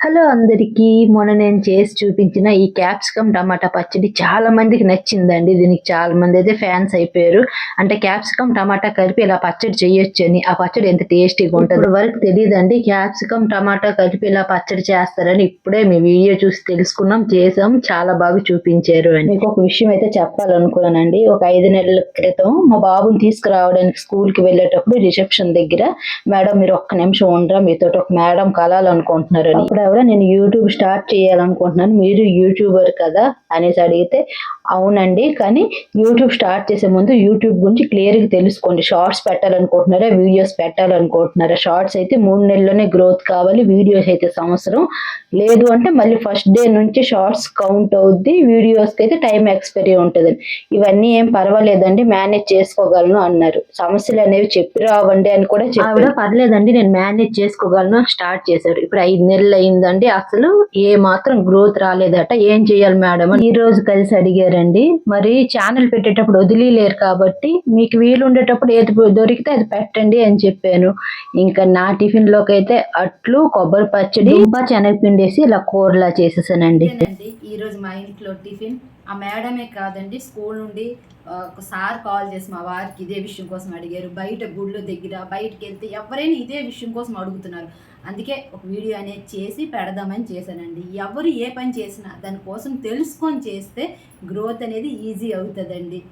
Hello అందరికీ. మొన్న నేను చేసి చూపించిన ఈ క్యాప్సికమ్ టమాటా పచ్చడి చాలా మందికి నచ్చిందండి. దీనికి చాలా మంది అయితే ఫ్యాన్స్ అయిపోయారు. అంటే క్యాప్సికమ్ టమాటా కలిపి ఇలా పచ్చడి చేయొచ్చని, ఆ పచ్చడి ఎంత టేస్టీగా ఉంటుంది. ఇప్పటి వరకు తెలియదండి క్యాప్సికమ్ టమాటా కలిపి ఇలా పచ్చడి చేస్తారని. ఇప్పుడే మీ వీడియో చూసి తెలుసుకున్నాం, చేసాం, చాలా బాగా చూపించారు అని. మీకు ఒక విషయం అయితే చెప్పాలనుకున్నానండి. ఒక 5 నెలల క్రితం మా బాబుని తీసుకురావడానికి స్కూల్కి వెళ్ళేటప్పుడు రిసెప్షన్ దగ్గర, మేడం మీరు ఒక్క నిమిషం ఉండరా, మీతో ఒక మేడం కలాలనుకుంటున్నారు అని. అప్పుడు నేను యూట్యూబ్ స్టార్ట్ చేయాలనుకుంటున్నాను, మీరు యూట్యూబర్ కదా అనేసి అడిగితే, అవునండి, కానీ యూట్యూబ్ స్టార్ట్ చేసే ముందు యూట్యూబ్ గురించి క్లియర్గా తెలుసుకోండి. షార్ట్స్ పెట్టాలనుకుంటున్నారా, వీడియోస్ పెట్టాలనుకుంటున్నారా? షార్ట్స్ అయితే 3 నెలల్లోనే గ్రోత్ కావాలి, వీడియోస్ అయితే సంవత్సరం. లేదు అంటే మళ్ళీ ఫస్ట్ డే నుంచి షార్ట్స్ కౌంట్ అవుద్ది, వీడియోస్కి అయితే టైం ఎక్స్పైరీ ఉంటుంది. ఇవన్నీ ఏం పర్వాలేదండి, మేనేజ్ చేసుకోగలను అన్నారు. సమస్యలు అనేవి చెప్పి రావండి అని కూడా చెప్పారు. పర్లేదండి, నేను మేనేజ్ చేసుకోగలను స్టార్ట్ చేశారు. ఇప్పుడు 5 నెలలు అయిందండి, అసలు ఏ మాత్రం గ్రోత్ రాలేదట. ఏం చేయాలి మేడం అని ఈ రోజు కలిసి అడిగారండి. మరి ఛానల్ పెట్టేటప్పుడు వదిలేరు కాబట్టి మీకు వీలు ఉండేటప్పుడు ఏది దొరికితే అది పెట్టండి అని చెప్పాను. ఇంకా నా టిఫిన్ లోకి అయితే అట్లు, కొబ్బరి పచ్చడి, శనగపిండి వేసి ఇలా కూరలా చేసేసానండి. ఈ రోజు మా ఇంట్లో టిఫిన్ ఆ మేడమే కాదండి, స్కూల్ నుండి ఒకసారి కాల్ చేసి మా వారికి ఇదే విషయం కోసం అడిగారు. బయట గుళ్ళు దగ్గర బయటకు వెళ్తే ఎవరైనా ఇదే విషయం కోసం అడుగుతున్నారు. అందుకే ఒక వీడియో అనేది చేసి పెడదామని చేశానండి. ఎవరు ఏ పని చేసినా దానికోసం తెలుసుకొని చేస్తే గ్రోత్ అనేది ఈజీ అవుతుందండి.